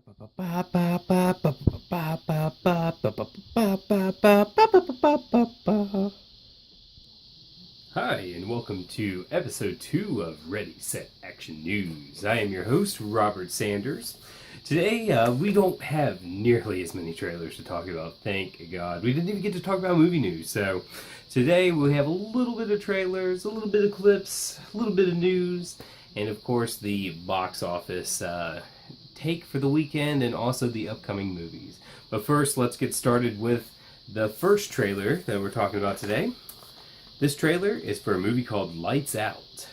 Hi, and welcome to episode 2 of Ready, Set, Action News. I am your host, Robert Sanders. Today, we don't have nearly as many trailers to talk about, thank God. We didn't even get to talk about movie news, so today we have a little bit of trailers, a little bit of clips, a little bit of news, and of course the box office take for the weekend and also the upcoming movies. But first, let's get started with the first trailer that we're talking about today. This trailer is for a movie called Lights Out.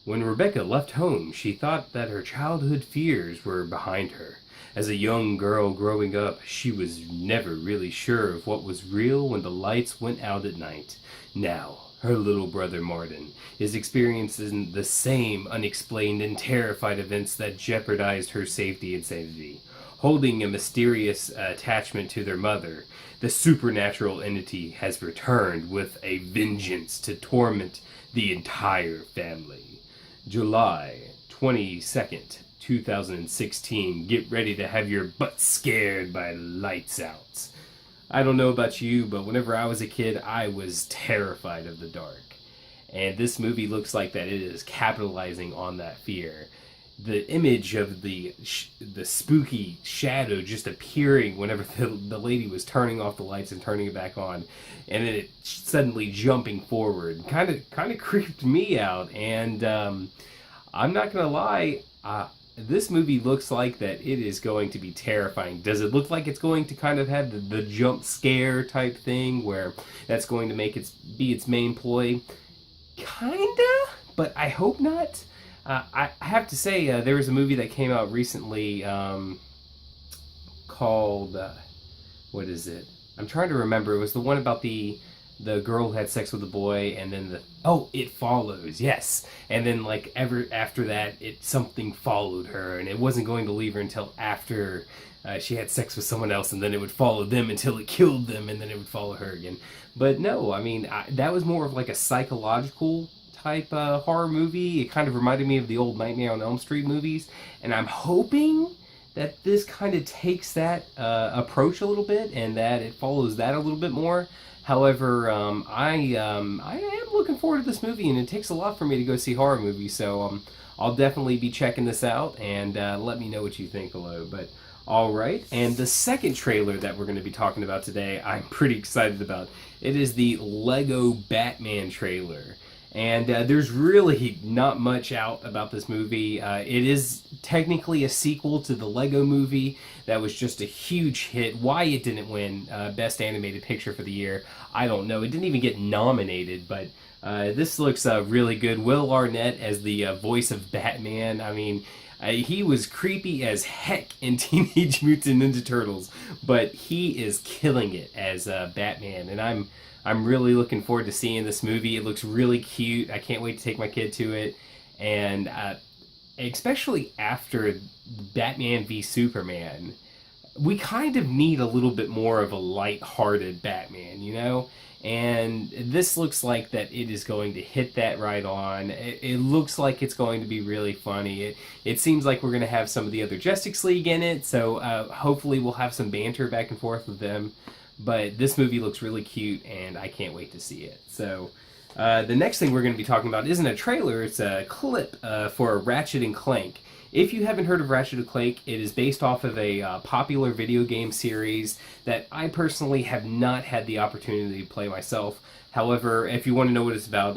When Rebecca left home, she thought that her childhood fears were behind her. As a young girl growing up, she was never really sure of what was real when the lights went out at night. Now, her little brother Martin is experiencing the same unexplained and terrified events that jeopardized her safety and sanity. Holding a mysterious attachment to their mother, the supernatural entity has returned with a vengeance to torment the entire family. July 22nd, 2016. Get ready to have your butt scared by Lights Out. I don't know about you, but whenever I was a kid, I was terrified of the dark. And this movie looks like that it is capitalizing on that fear. The image of the spooky shadow just appearing whenever the lady was turning off the lights and turning it back on, and then it suddenly jumping forward kind of creeped me out. And I'm not gonna lie, this movie looks like that it is going to be terrifying. Does it look like it's going to kind of have the jump scare type thing where that's going to make it be its main ploy? Kinda, but I hope not. I have to say, there was a movie that came out recently called, what is it? I'm trying to remember. It was the one about the girl who had sex with a boy, and then It Follows, yes. And then, like, ever after that, something followed her, and it wasn't going to leave her until after she had sex with someone else, and then it would follow them until it killed them, and then it would follow her again. But no, I mean, that was more of like a psychological type horror movie. It kind of reminded me of the old Nightmare on Elm Street movies, and I'm hoping that this kind of takes that approach a little bit and that it follows that a little bit more. However, I am looking forward to this movie, and it takes a lot for me to go see horror movies, so I'll definitely be checking this out, and let me know what you think below. But alright, and the second trailer that we're going to be talking about today, I'm pretty excited about. It is the Lego Batman trailer. And there's really not much out about this movie. It is technically a sequel to the Lego movie that was just a huge hit. Why it didn't win Best Animated Picture for the year, I don't know. It didn't even get nominated, but this looks really good. Will Arnett as the voice of Batman. I mean, he was creepy as heck in Teenage Mutant Ninja Turtles, but he is killing it as Batman, and I'm really looking forward to seeing this movie. It looks really cute. I can't wait to take my kid to it. And especially after Batman v Superman, we kind of need a little bit more of a light-hearted Batman, you know? And this looks like that it is going to hit that right on. It looks like it's going to be really funny. It seems like we're going to have some of the other Justice League in it, so hopefully we'll have some banter back and forth with them. But this movie looks really cute, and I can't wait to see it. So, the next thing we're going to be talking about isn't a trailer, it's a clip for Ratchet and Clank. If you haven't heard of Ratchet and Clank, it is based off of a popular video game series that I personally have not had the opportunity to play myself. However, if you want to know what it's about,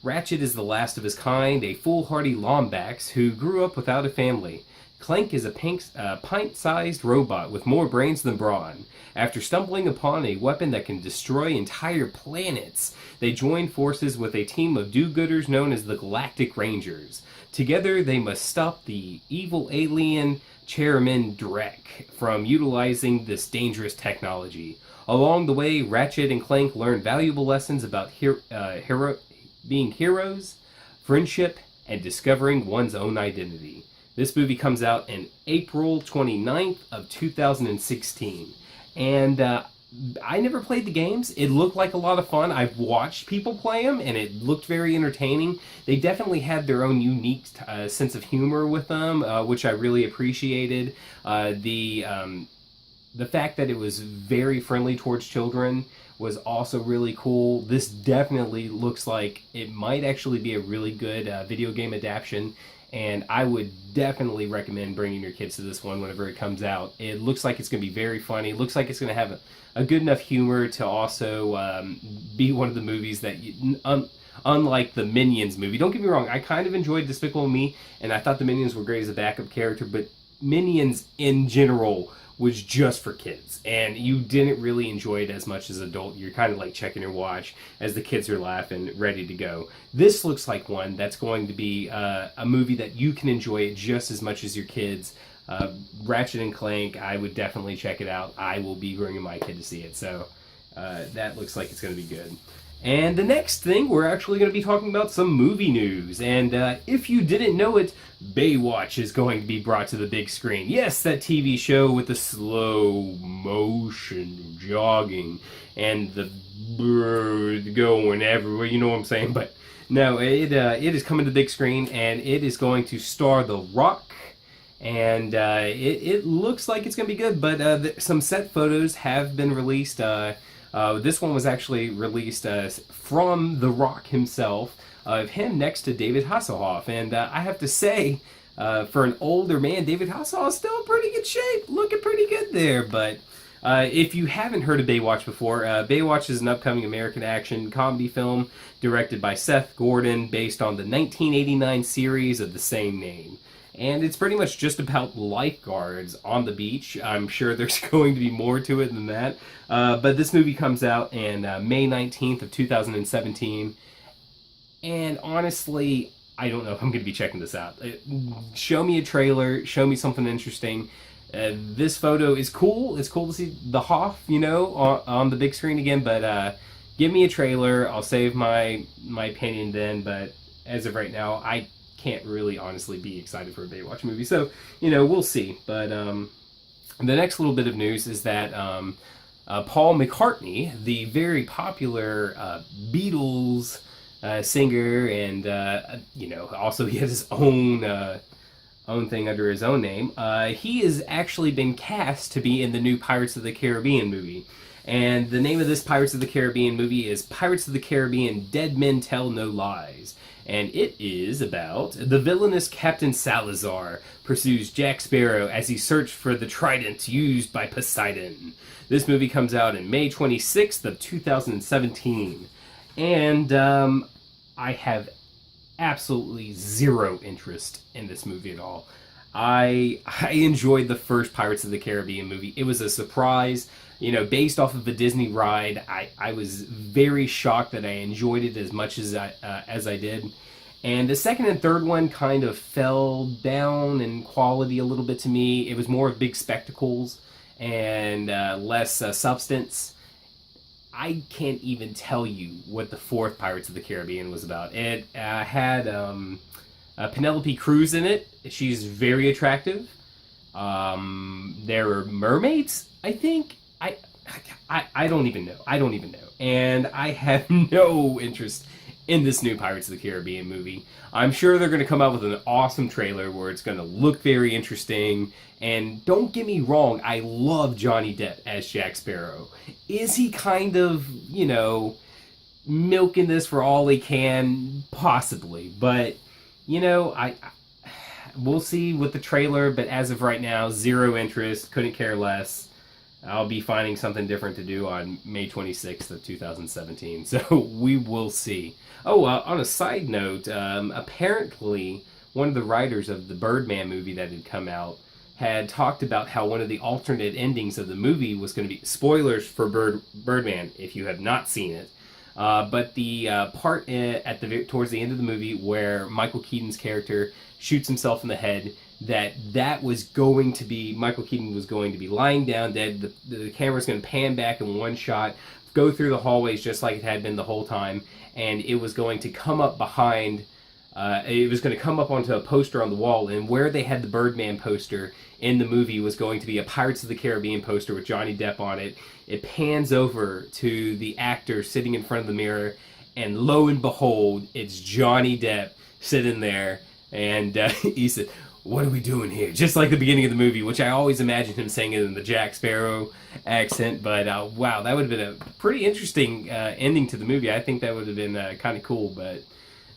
Ratchet is the last of his kind, a foolhardy Lombax who grew up without a family. Clank is a pint-sized robot with more brains than brawn. After stumbling upon a weapon that can destroy entire planets, they join forces with a team of do-gooders known as the Galactic Rangers. Together, they must stop the evil alien Chairman Drek from utilizing this dangerous technology. Along the way, Ratchet and Clank learn valuable lessons about being heroes, friendship, and discovering one's own identity. This movie comes out in April 29th of 2016. And I never played the games. It looked like a lot of fun. I've watched people play them, and it looked very entertaining. They definitely had their own unique sense of humor with them, which I really appreciated. The fact that it was very friendly towards children was also really cool. This definitely looks like it might actually be a really good video game adaptation, and I would definitely recommend bringing your kids to this one whenever it comes out. It looks like it's going to be very funny. It looks like it's going to have a good enough humor to also be one of the movies that unlike the Minions movie. Don't get me wrong, I kind of enjoyed Despicable Me, and I thought the Minions were great as a backup character, but Minions in general was just for kids, and you didn't really enjoy it as much as an adult. You're kind of like checking your watch as the kids are laughing, ready to go. This looks like one that's going to be a movie that you can enjoy it just as much as your kids. Ratchet and Clank, I would definitely check it out. I will be bringing my kid to see it, so that looks like it's going to be good. And the next thing, we're actually going to be talking about some movie news. And if you didn't know it, Baywatch is going to be brought to the big screen. Yes, that TV show with the slow motion jogging and the bird going everywhere. You know what I'm saying? But no, it is coming to the big screen, and it is going to star The Rock. And it looks like it's going to be good, but some set photos have been released. This one was actually released from The Rock himself, of him next to David Hasselhoff. And I have to say, for an older man, David Hasselhoff is still in pretty good shape, looking pretty good there. But if you haven't heard of Baywatch before, Baywatch is an upcoming American action comedy film directed by Seth Gordon, based on the 1989 series of the same name. And it's pretty much just about lifeguards on the beach. I'm sure there's going to be more to it than that. But this movie comes out in May 19th of 2017. And honestly, I don't know if I'm going to be checking this out. Show me a trailer. Show me something interesting. This photo is cool. It's cool to see the Hoff, on the big screen again. But give me a trailer. I'll save my opinion then. But as of right now, I can't really honestly be excited for a Baywatch movie. So, we'll see. But the next little bit of news is that Paul McCartney, the very popular Beatles singer, and also he has his own thing under his own name. He has actually been cast to be in the new Pirates of the Caribbean movie. And the name of this Pirates of the Caribbean movie is Pirates of the Caribbean: Dead Men Tell No Lies. And it is about the villainous Captain Salazar pursues Jack Sparrow as he searches for the trident used by Poseidon. This movie comes out in May 26th of 2017. And I have absolutely zero interest in this movie at all. I enjoyed the first Pirates of the Caribbean movie. It was a surprise. Based off of a Disney ride, I was very shocked that I enjoyed it as much as I did. And the second and third one kind of fell down in quality a little bit to me. It was more of big spectacles and less substance. I can't even tell you what the fourth Pirates of the Caribbean was about. It had Penelope Cruz in it. She's very attractive. There were mermaids, I think. I don't even know. And I have no interest in this new Pirates of the Caribbean movie. I'm sure they're going to come out with an awesome trailer where it's going to look very interesting. And don't get me wrong, I love Johnny Depp as Jack Sparrow. Is he kind of, milking this for all he can? Possibly. But, we'll see with the trailer. But as of right now, zero interest. Couldn't care less. I'll be finding something different to do on May 26th of 2017. So we will see. Oh, on a side note, apparently one of the writers of the Birdman movie that had come out had talked about how one of the alternate endings of the movie was going to be, spoilers for Birdman if you have not seen it, but the part towards the end of the movie where Michael Keaton's character shoots himself in the head, that was going to be, Michael Keaton was going to be lying down dead. The camera's going to pan back in one shot, go through the hallways just like it had been the whole time, and it was going to come up behind it was going to come up onto a poster on the wall, and where they had the Birdman poster in the movie was going to be a Pirates of the Caribbean poster with Johnny Depp on it. It pans over to the actor sitting in front of the mirror, and lo and behold, it's Johnny Depp sitting there, and he said, "What are we doing here?" Just like the beginning of the movie, which I always imagined him saying it in the Jack Sparrow accent. But wow, that would have been a pretty interesting ending to the movie. I think that would have been kind of cool. But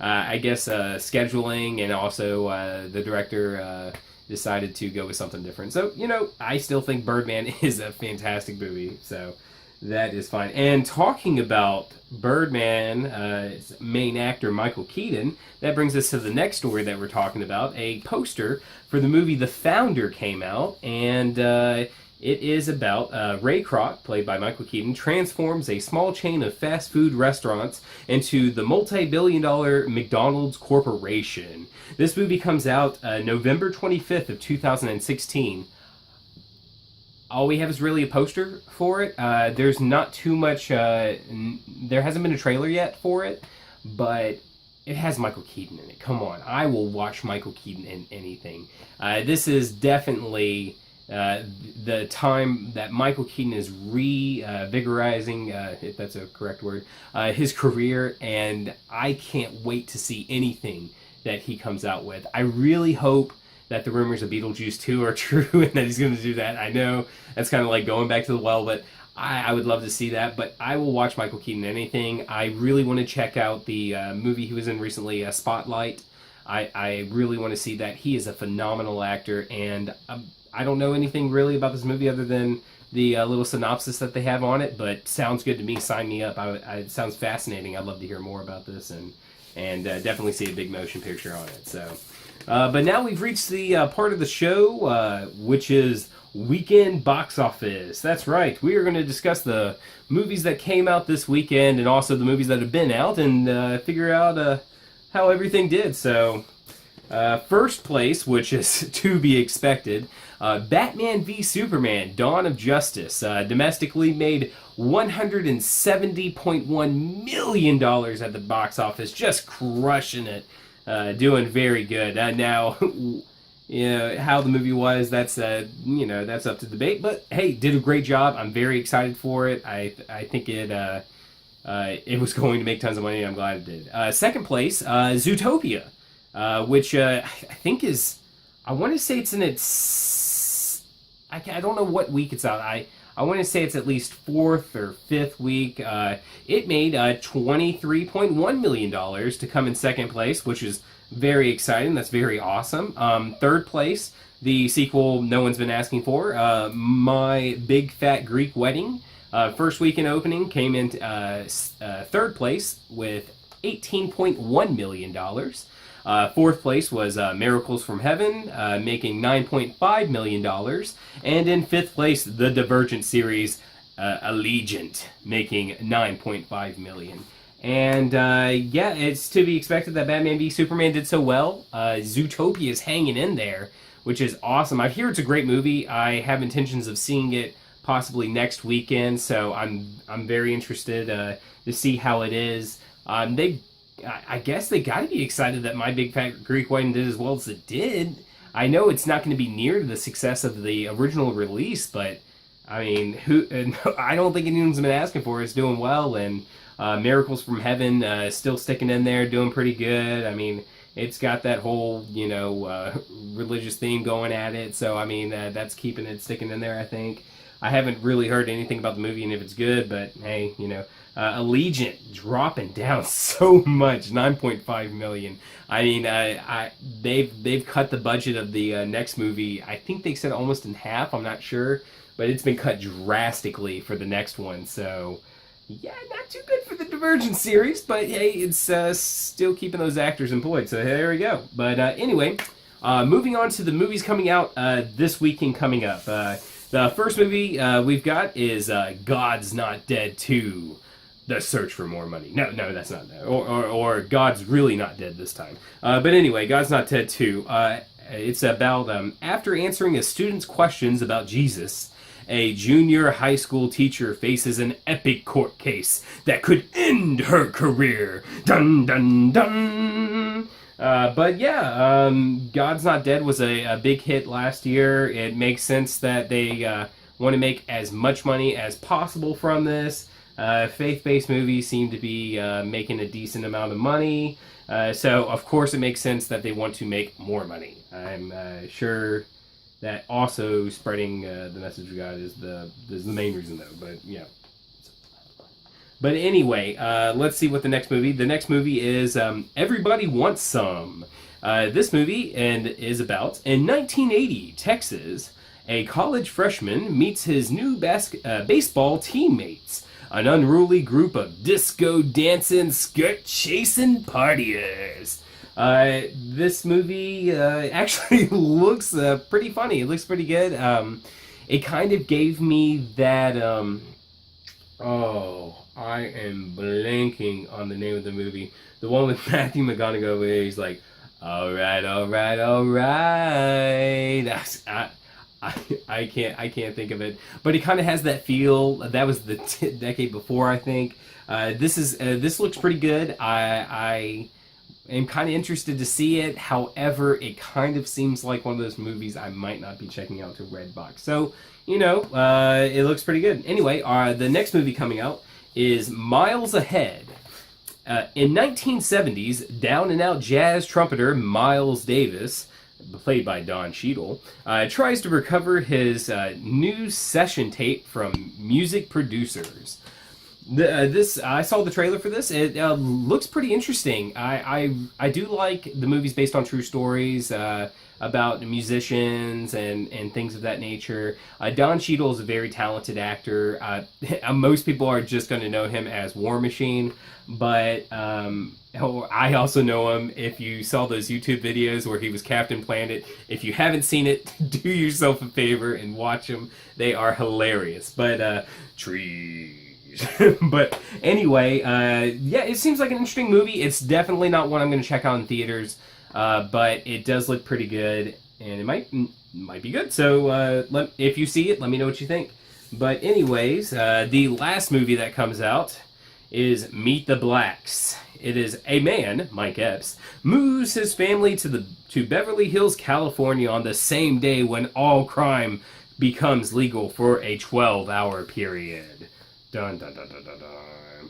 I guess scheduling and also the director decided to go with something different. So, I still think Birdman is a fantastic movie. So that is fine. And talking about Birdman, main actor Michael Keaton, that brings us to the next story that we're talking about. A poster for the movie The Founder came out, and it is about Ray Kroc, played by Michael Keaton, transforms a small chain of fast food restaurants into the multi-billion-dollar McDonald's Corporation. This movie comes out November 25th of 2016. All we have is really a poster for it. There's not too much. There hasn't been a trailer yet for it, but it has Michael Keaton in it. Come on, I will watch Michael Keaton in anything. This is definitely the time that Michael Keaton is revigorizing, if that's a correct word, his career, and I can't wait to see anything that he comes out with. I really hope that the rumors of Beetlejuice 2 are true and that he's going to do that. I know that's kind of like going back to the well, but I would love to see that. But I will watch Michael Keaton in anything. I really want to check out the movie he was in recently, Spotlight. I really want to see that. He is a phenomenal actor, and I don't know anything really about this movie other than the little synopsis that they have on it, but sounds good to me. Sign me up. It sounds fascinating. I'd love to hear more about this and definitely see a big motion picture on it. So, but now we've reached the part of the show which is weekend box office. That's right. We are going to discuss the movies that came out this weekend and also the movies that have been out and figure out how everything did. So, first place, which is to be expected, Batman v Superman: Dawn of Justice domestically made $170.1 million at the box office, just crushing it, doing very good. Now, how the movie was, that's that's up to debate. But hey, did a great job. I'm very excited for it. I think it was going to make tons of money. I'm glad it did. Second place, Zootopia, which I think is, I want to say it's in its, I don't know what week it's out. I want to say it's at least fourth or fifth week. It made $23.1 million to come in second place, which is very exciting. That's very awesome. Third place, the sequel no one's been asking for, My Big Fat Greek Wedding. First weekend opening came in third place with $18.1 million. Fourth place was Miracles from Heaven, making $9.5 million. And in fifth place, the Divergent series, Allegiant, making $9.5 million. And yeah, it's to be expected that Batman v Superman did so well. Zootopia is hanging in there, which is awesome. I hear it's a great movie. I have intentions of seeing it possibly next weekend, so I'm very interested to see how it is. I guess they got to be excited that My Big Fat Greek Wedding did as well as it did. I know it's not going to be near the success of the original release, but I mean, I don't think anyone's been asking for it. It's doing well, and Miracles from Heaven still sticking in there, doing pretty good. I mean, it's got that whole religious theme going at it, so I mean that's keeping it sticking in there. I think I haven't really heard anything about the movie and if it's good, but hey, Allegiant dropping down so much, $9.5 million. I mean, they've cut the budget of the next movie. I think they said almost in half. I'm not sure, but it's been cut drastically for the next one. So, yeah, not too good for the Divergent series, but hey, it's still keeping those actors employed. So there we go. But anyway, moving on to the movies coming out this weekend coming up. The first movie we've got is God's Not Dead 2. The Search for More Money. No, that's not that. Or God's Really Not Dead this time. But anyway, God's Not Dead 2. It's about after answering a student's questions about Jesus, a junior high school teacher faces an epic court case that could end her career. Dun dun dun. But yeah, God's Not Dead was a big hit last year. It makes sense that they want to make as much money as possible from this. Faith-based movies seem to be making a decent amount of money. So, of course, it makes sense that they want to make more money. I'm sure that also spreading the message of God is the main reason, though. But, yeah. But anyway, let's see what the next movie. The next movie is Everybody Wants Some. This movie is about, in 1980, Texas, a college freshman meets his new baseball teammates, an unruly group of disco-dancing, skirt-chasing partiers. This movie actually looks pretty funny. It looks pretty good. It kind of gave me that... I am blanking on the name of the movie. The one with Matthew McConaughey where he's like, all right. I can't think of it. But it kind of has that feel. That was the decade before, I think. This looks pretty good. I am kind of interested to see it. However, it kind of seems like one of those movies I might not be checking out to Redbox. So, it looks pretty good. Anyway, the next movie coming out is Miles Ahead. In 1970s, down-and-out jazz trumpeter Miles Davis, played by Don Cheadle, tries to recover his new session tape from music producers. I saw the trailer for this. It looks pretty interesting. I do like the movies based on true stories about musicians and things of that nature. Don Cheadle is a very talented actor. Most people are just going to know him as War Machine, but I also know him if you saw those YouTube videos where he was Captain Planet. If you haven't seen it, do yourself a favor and watch them. They are hilarious. But trees. But anyway, yeah, it seems like an interesting movie. It's definitely not one I'm going to check out in theaters, but it does look pretty good, and it might be good. So if you see it, let me know what you think. But anyways, the last movie that comes out is Meet the Blacks. It is a man, Mike Epps, moves his family to Beverly Hills, California on the same day when all crime becomes legal for a 12-hour period. Dun dun dun dun dun dun.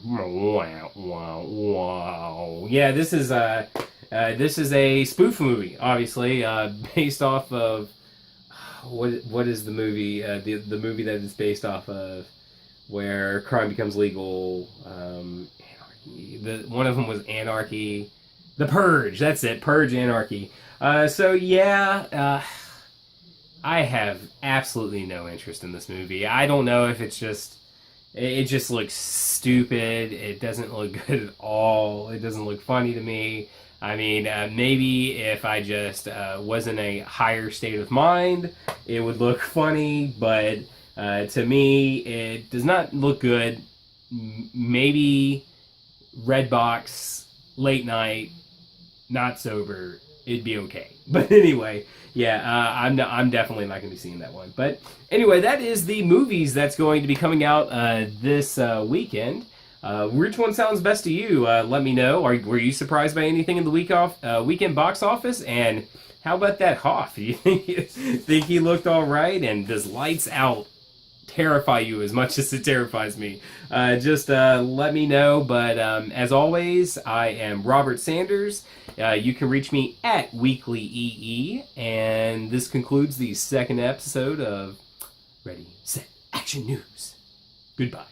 Wow, wow, wow. Yeah, this is a spoof movie, obviously, based off of what is the movie? The movie that it's based off of, where crime becomes legal. Anarchy. One of them was Anarchy. The Purge. That's it. Purge Anarchy. So yeah, I have absolutely no interest in this movie. I don't know if it's just. It just looks stupid. It doesn't look good at all. It doesn't look funny to me. I mean, maybe if I just was in a higher state of mind, it would look funny. But to me, it does not look good. Maybe Redbox, late night, not sober, it'd be okay. But anyway, yeah, I'm definitely not going to be seeing that one. But anyway, that is the movies that's going to be coming out this weekend. Which one sounds best to you? Let me know. Were you surprised by anything in the weekend box office? And how about that Hoff? Do you think he looked all right? And does Lights Out terrify you as much as it terrifies me? Just let me know. But as always, I am Robert Sanders. You can reach me at Weekly EE, and this concludes the second episode of Ready, Set, Action News. Goodbye.